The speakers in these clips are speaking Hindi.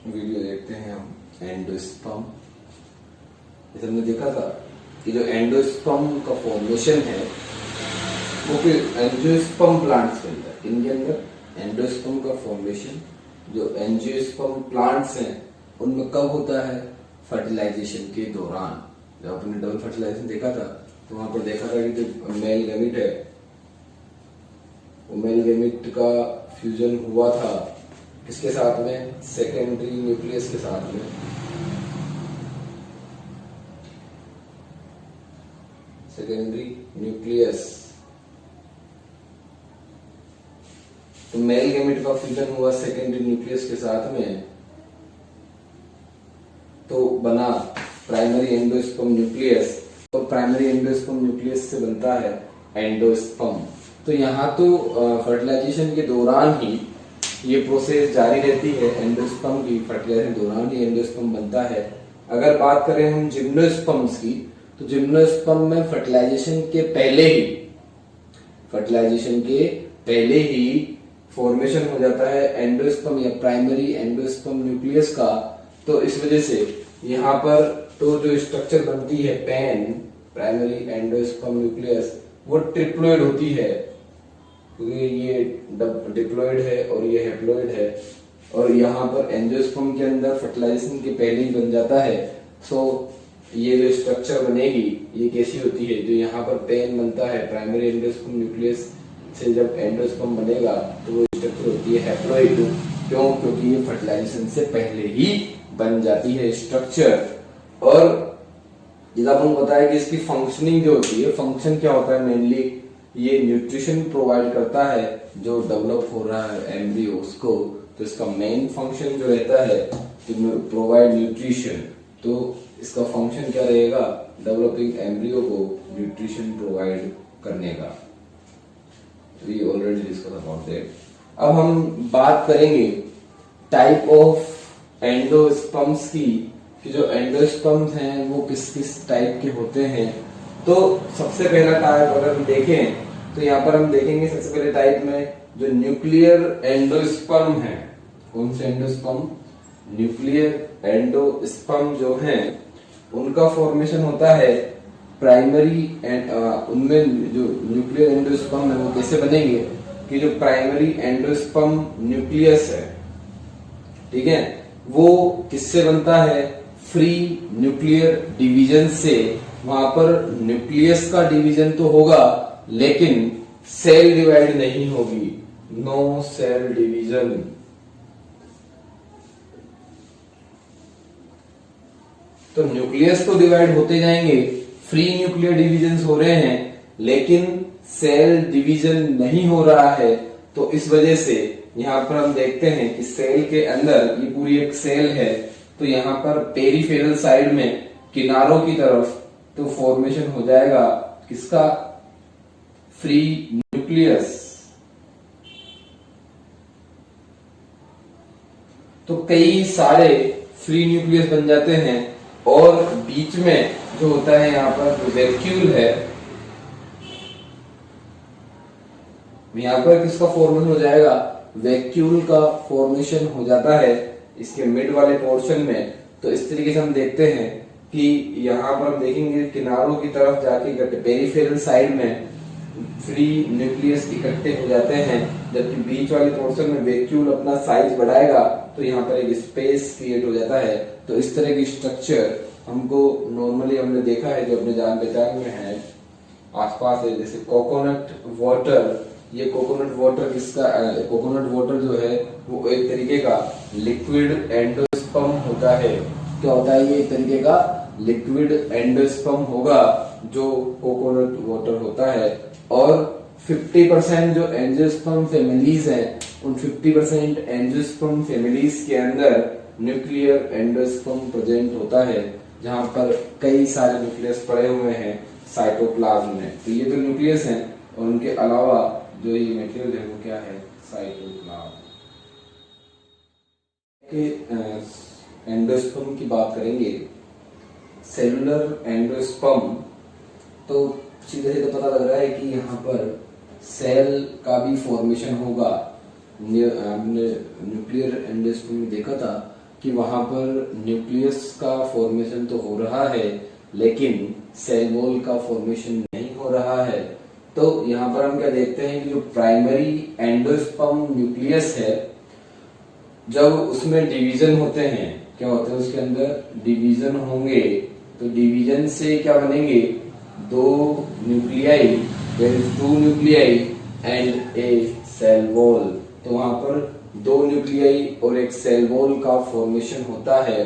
वीडियो देखते हैं हम एंडोस्पर्म। जैसे हमने देखा था कि जो एंडोस्पर्म का फॉर्मेशन है वो फिर एंजियोस्पर्म प्लांट्स के अंदर, इनके अंदर एंडोस्पर्म का फॉर्मेशन जो एंजियोस्पर्म प्लांट्स हैं उनमें कब होता है? फर्टिलाइजेशन के दौरान। जब आपने डबल फर्टिलाइजेशन देखा था तो वहां पर देखा था कि जो मेल गैमेट है वो मेल गैमेट का फ्यूजन हुआ था किसके साथ में? सेकेंडरी न्यूक्लियस के साथ में। सेकेंडरी न्यूक्लियस, तो मेल गैमेट का फ्यूजन हुआ सेकेंडरी न्यूक्लियस के साथ में, तो बना प्राइमरी एंडोस्पर्म न्यूक्लियस। और प्राइमरी एंडोस्पर्म न्यूक्लियस से बनता है एंडोस्पर्म। तो यहाँ तो फर्टिलाइजेशन के दौरान ही ये प्रोसेस जारी रहती है एंडोस्पर्म की, फर्टिलाइजेशन के दौरान ही एंडोस्पर्म बनता है। अगर बात करें हम जिम्नोस्पर्म्स की, तो जिम्नोस्पर्म में फर्टिलाइजेशन के पहले ही फॉर्मेशन हो जाता है एंडोस्पर्म या प्राइमरी एंडोस्पर्म न्यूक्लियस का। तो इस वजह से यहाँ पर तो जो स्ट्रक्चर बनती है पेन, प्राइमरी एंडोस्पर्म न्यूक्लियस, वो ट्रिप्लोइड होती है, क्योंकि ये डिप्लोइड है और ये हैप्लोइड है। और यहाँ पर एंजियोस्पर्म के अंदर फर्टिलाइजेशन के पहले ही बन जाता है। सो ये जो स्ट्रक्चर बनेगी ये कैसी होती है? जो यहाँ पर पेन बनता है प्राइमरी एंडोस्पर्म न्यूक्लियस से, जब एंडोस्पर्म बनेगा तो वो स्ट्रक्चर होती है हैप्लोइड। क्यों? क्योंकि ये फर्टिलाइजेशन से पहले ही बन जाती है स्ट्रक्चर। और जब आपको बताया कि इसकी फंक्शनिंग जो होती है, फंक्शन क्या होता है मेनली, ये न्यूट्रिशन प्रोवाइड करता है जो डेवलप हो रहा है एम्ब्रियो उसको। तो इसका मेन फंक्शन जो रहता है तो प्रोवाइड न्यूट्रिशन। तो इसका फंक्शन क्या रहेगा? डेवलपिंग एम्ब्रियो को न्यूट्रिशन प्रोवाइड करने का। We already discuss about that. अब हम बात करेंगे टाइप ऑफ एंडोस्पर्म्स की, कि जो एंडोस्पर्म्स हैं वो किस किस टाइप के होते हैं। तो सबसे पहला टाइप अगर हम देखें तो यहाँ पर हम देखेंगे सबसे पहले टाइप में जो न्यूक्लियर एंडोस्पर्म है। कौन से एंडोस्पर्म? न्यूक्लियर एंडोस्पर्म जो हैं उनका फॉर्मेशन होता है प्राइमरी एंड उनमें जो न्यूक्लियर एंडोस्पर्म है वो कैसे बनेंगे कि जो प्राइमरी एंडोस्पर्म न्यूक्लियस है, ठीक है, वो किससे बनता है? फ्री न्यूक्लियर डिवीजन से। वहां पर न्यूक्लियस का डिवीजन तो होगा लेकिन सेल डिवाइड नहीं होगी, नो सेल डिवीजन। तो न्यूक्लियस तो डिवाइड होते जाएंगे, फ्री न्यूक्लियर डिवीजन हो रहे हैं, लेकिन सेल डिवीजन नहीं हो रहा है। तो इस वजह से यहाँ पर हम देखते हैं कि सेल के अंदर, ये पूरी एक सेल है, तो यहाँ पर पेरिफेरल साइड में किनारों की तरफ तो फॉर्मेशन हो जाएगा किसका? Free nucleus. तो कई सारे फ्री न्यूक्लियस बन जाते हैं और बीच में जो होता है यहाँ पर जो वैक्यूल है, यहाँ पर किसका फॉर्मेशन हो जाएगा? वैक्यूल का फॉर्मेशन हो जाता है इसके मिड वाले पोर्शन में। तो इस तरीके से हम देखते हैं कि यहाँ पर हम देखेंगे किनारों की तरफ जाके पेरिफेरल साइड में फ्री न्यूक्लियस इकट्ठे हो जाते हैं, जबकि बीच वाले पोर्शन में वैक्यूल अपना साइज बढ़ाएगा तो यहाँ पर एक स्पेस क्रिएट हो जाता है। तो इस तरह की स्ट्रक्चर हमको नॉर्मली हमने देखा है जो अपने जान पहचान में है, आसपास है। जैसे कोकोनट वाटर, ये कोकोनट वाटर किसका? कोकोनट वाटर जो है वो एक तरीके का लिक्विड एंडोस्पर्म होता है। क्या होता है? ये एक तरीके का लिक्विड एंडोस्पर्म होगा जो कोकोनट वाटर होता है। और 50% जो एंजियोस्पर्म फैमिलीज हैं उन 50% एंजियोस्पर्म फैमिलीज के अंदर न्यूक्लियर एंडोस्पर्म प्रेजेंट होता है, जहां पर कई सारे न्यूक्लियस पड़े हुए हैं साइटोप्लाज्म में। तो ये तो न्यूक्लियस हैं और उनके अलावा जो ये मटेरियल है वो क्या है? साइटोप्लाज्म। एंडोस्पर्म की बात करेंगे, सेलुलर एंडोस्पर्म, तो सीधे सीधे पता लग रहा है कि यहाँ पर सेल का भी फॉर्मेशन होगा। हमने न्यूक्लियर एंडोस्पर्म में देखा था कि वहां पर न्यूक्लियस का फॉर्मेशन तो हो रहा है लेकिन सेल वॉल का फॉर्मेशन नहीं हो रहा है। तो यहाँ पर हम क्या देखते हैं कि जो प्राइमरी एंडोस्पर्म न्यूक्लियस है, जब उसमें डिवीजन होते हैं, क्या होते हैं उसके अंदर डिवीजन होंगे, तो डिवीजन से क्या बनेंगे, दो nuclei, there is two nuclei and a cell wall. तो वहां पर दो न्यूक्लियाई और एक सेल वॉल का फॉर्मेशन होता है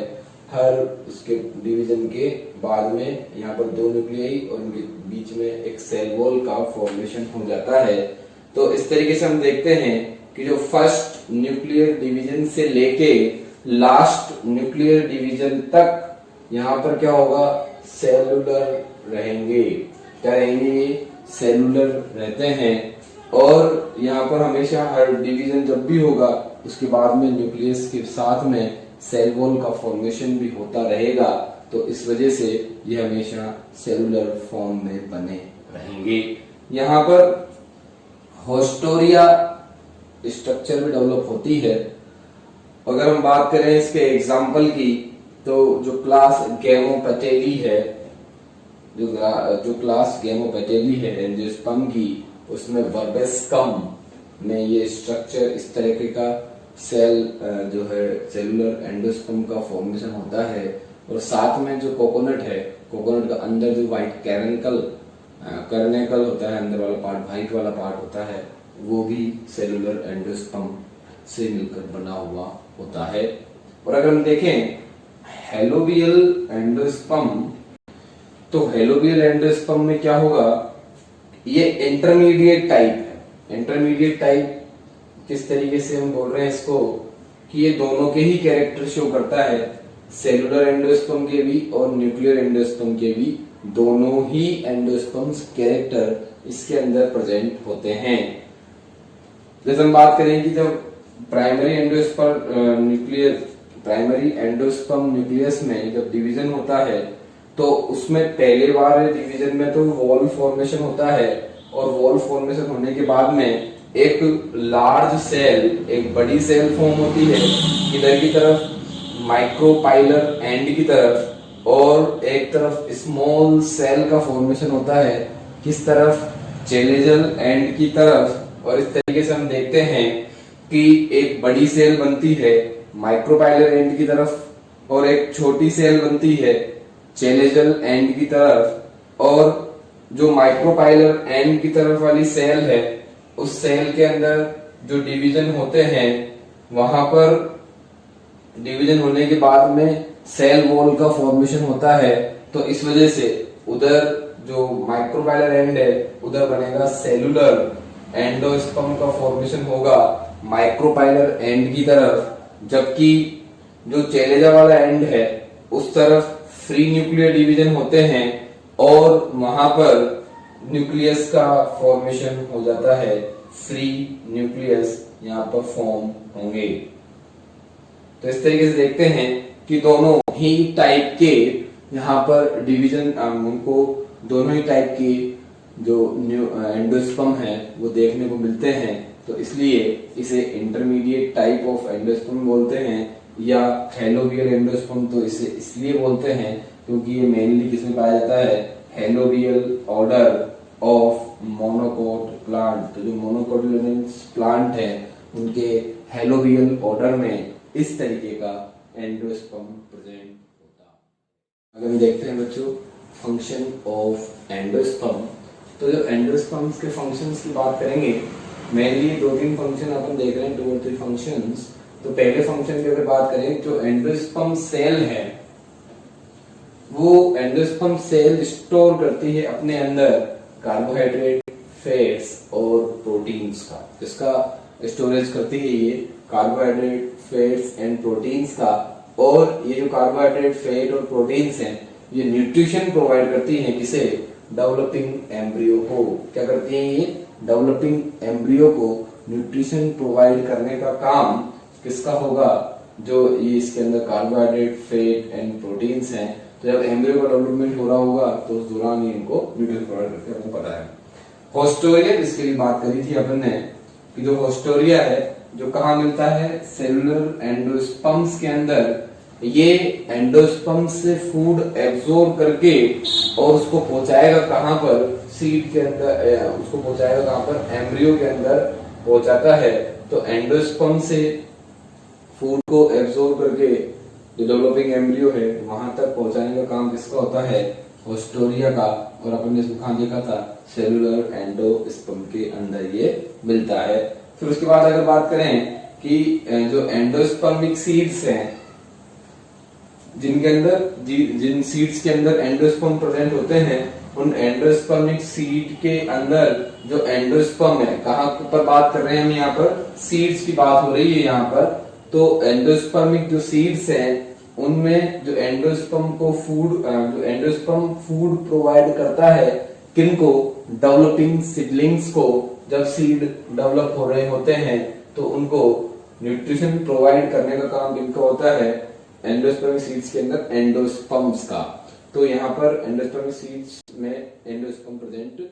हर उसके डिवीजन के बाद में। यहाँ पर दो न्यूक्लियाई और उनके बीच में एक सेल वॉल का फॉर्मेशन हो जाता है। तो इस तरीके से हम देखते हैं कि जो फर्स्ट न्यूक्लियर डिवीजन से लेके लास्ट न्यूक्लियर डिवीजन तक यहाँ पर क्या होगा, सेलुलर रहेंगे। क्या रहेंगे, ये सेलुलर रहते हैं। और यहाँ पर हमेशा हर डिवीजन जब भी होगा उसके बाद में न्यूक्लियस के साथ में सेल वॉल का फॉर्मेशन भी होता रहेगा। तो इस वजह से ये हमेशा सेलुलर फॉर्म में बने रहेंगे। यहाँ पर होस्टोरिया स्ट्रक्चर भी डेवलप होती है। अगर हम बात करें इसके एग्जाम्पल की, तो जो क्लास गैमोपेटेली है, जो क्लास गैमोपेटेली है एंजियोस्पर्म की, उसमें वर्बेस्कम में ये स्ट्रक्चर इस तरीके का सेल जो है सेलुलर एंडोस्पर्म का फॉर्मेशन होता है। और साथ में जो कोकोनट है, कोकोनट का अंदर जो व्हाइट कर्नेकल होता है, अंदर वाला पार्ट, व्हाइट वाला पार्ट होता है, वो भी सेलुलर एंडोस्पर्म से मिलकर बना हुआ होता है। और अगर हम देखें हेलोबियल एंडोस्पर्म, तो हेलोबियल एंडोस्पर्म में क्या होगा, ये इंटरमीडिएट टाइप है। इंटरमीडिएट टाइप किस तरीके से हम बोल रहे हैं इसको, कि ये दोनों के ही कैरेक्टर शो करता है, सेलुलर एंडोस्पर्म के भी और न्यूक्लियर एंडोस्पर्म के भी, दोनों ही एंडोस्पर्म्स कैरेक्टर इसके अंदर प्रेजेंट होते हैं। जैसे हम बात करें कि जब प्राइमरी एंडोस्पर्म न्यूक्लियस में जब डिवीजन होता है, तो उसमें पहले बार डिवीजन में तो वॉल फॉर्मेशन होता है। और वॉल फॉर्मेशन होने के बाद में एक लार्ज सेल, एक बड़ी सेल फॉर्म होती है, इधर की तरफ माइक्रोपाइलर एंड की तरफ, और एक तरफ स्मॉल सेल का फॉर्मेशन होता है, किस तरफ, चेलेजल एंड की तरफ। और इस तरीके से हम देखते हैं कि एक बड़ी सेल बनती है माइक्रोपाइलर एंड की तरफ, और एक छोटी सेल बनती है चेलेजल एंड की तरफ। और जो माइक्रोपाइलर एंड की तरफ वाली सेल है, उस सेल के अंदर जो डिवीजन होते हैं, वहां पर डिवीजन होने के बाद में सेल वॉल का फॉर्मेशन होता है। तो इस वजह से उधर जो माइक्रोपाइलर एंड है, उधर बनेगा सेलुलर एंडोस्पर्म का फॉर्मेशन होगा माइक्रोपाइलर एंड की तरफ, जबकि जो चेलेजा वाला एंड है उस तरफ फ्री न्यूक्लियर डिवीजन होते हैं और वहां पर न्यूक्लियस का फॉर्मेशन हो जाता है, फ्री न्यूक्लियस यहाँ पर फॉर्म होंगे। तो इस तरीके से देखते हैं कि दोनों ही टाइप के यहाँ पर डिवीजन, उनको दोनों ही टाइप की जो एंडोस्पर्म है वो देखने को मिलते हैं। तो इसलिए इसे इंटरमीडिएट टाइप ऑफ एंडोस्पर्म बोलते हैं, या हेलोबियल एंडोस्पर्म तो इसे इसलिए बोलते हैं क्योंकि ये मेनली किसमें पाया जाता है, helobial order of monocot plant. तो जो मोनोकोटिलेडोनस प्लांट है उनके हेलोबियल ऑर्डर में इस तरीके का एंडोस्पर्म प्रेजेंट होता है। अगर हम देखते हैं बच्चों फंक्शन ऑफ एंडोस्पर्म, तो जो एंडोस्पर्म्स के फंक्शंस की बात करेंगे, मेनली 2-3 फंक्शन अपन देख रहे हैं, 2 और 3 फंक्शंस। तो पहले फंक्शन की अगर बात करें, जो एंडोस्पर्म सेल है वो एंडोस्पर्म सेल स्टोर करती है अपने अंदर कार्बोहाइड्रेट, फैट्स और प्रोटीन्स का। इसका स्टोरेज करती है ये कार्बोहाइड्रेट, फैट्स एंड प्रोटीन्स का। और ये जो कार्बोहाइड्रेट, फैट और प्रोटीन्स हैं, ये न्यूट्रिशन प्रोवाइड करती हैं किसे, डेवलपिंग एम्ब्रियो को। क्या करती हैं ये, डेवलपिंग एम्ब्रियो को न्यूट्रिशन प्रोवाइड करने का काम किसका होगा, जो ये इसके अंदर कार्बोहाइड्रेट, फैट एंड प्रोटीन्स हैं। तो जब एम्ब्रियो का डेवलपमेंट हो रहा होगा तो उस दौरान ही इनको न्यूट्रिशन प्रोवाइड करते हैं, आपको पता है। होस्टोरिया, जिसकी भी बात करी थी अपन ने, कि जो होस्टोरिया है जो कहाँ मिलता है, सेलुलर एंडोस्पर्म्स के अंदर। ये एंडोस्पर्म से फूड एब्जॉर्ब करके और उसको पहुंचाएगा कहाँ पर, सीड के अंदर, उसको पहुंचाएगा कहाँ पर, एम्ब्रियो के अंदर पहुंचाता है। तो एंडोस्पर्म से फूड को एब्जॉर्ब करके जो डेवलपिंग एम्ब्रियो है वहां तक पहुंचाने का काम किसका होता है, ऑस्ट्रोरिया का। और अपन ने कहाँ देखा था, सेलुलर एंडोस्पर्म के अंदर ये मिलता है। फिर उसके बाद अगर बात करें कि जो एंडोस्पर्मिक सीड्स हैं, जिनके अंदर जिन सीड्स के अंदर एंडोस्पर्म प्रेजेंट होते हैं, उन एंडोस्पर्मिक सीड के अंदर जो एंडोस्पर्म है, कहाँ पर बात कर रहे हैं हम, यहाँ पर सीड्स की बात हो रही है यहाँ पर। तो एंडोस्पर्मिक जो सीड्स हैं उनमें जो एंडोस्पर्म फूड प्रोवाइड करता है, किनको, डेवलपिंग सीडलिंग्स को। जब सीड डेवलप हो रहे होते हैं तो उनको न्यूट्रिशन प्रोवाइड करने का काम किनका होता है, एंडोस्पर्मिक सीड्स के अंदर एंडोस्पर्म्स का। तो यहाँ पर एंडोस्पर्मिक सीड्स में एंडोस्पर्म प्रेजेंट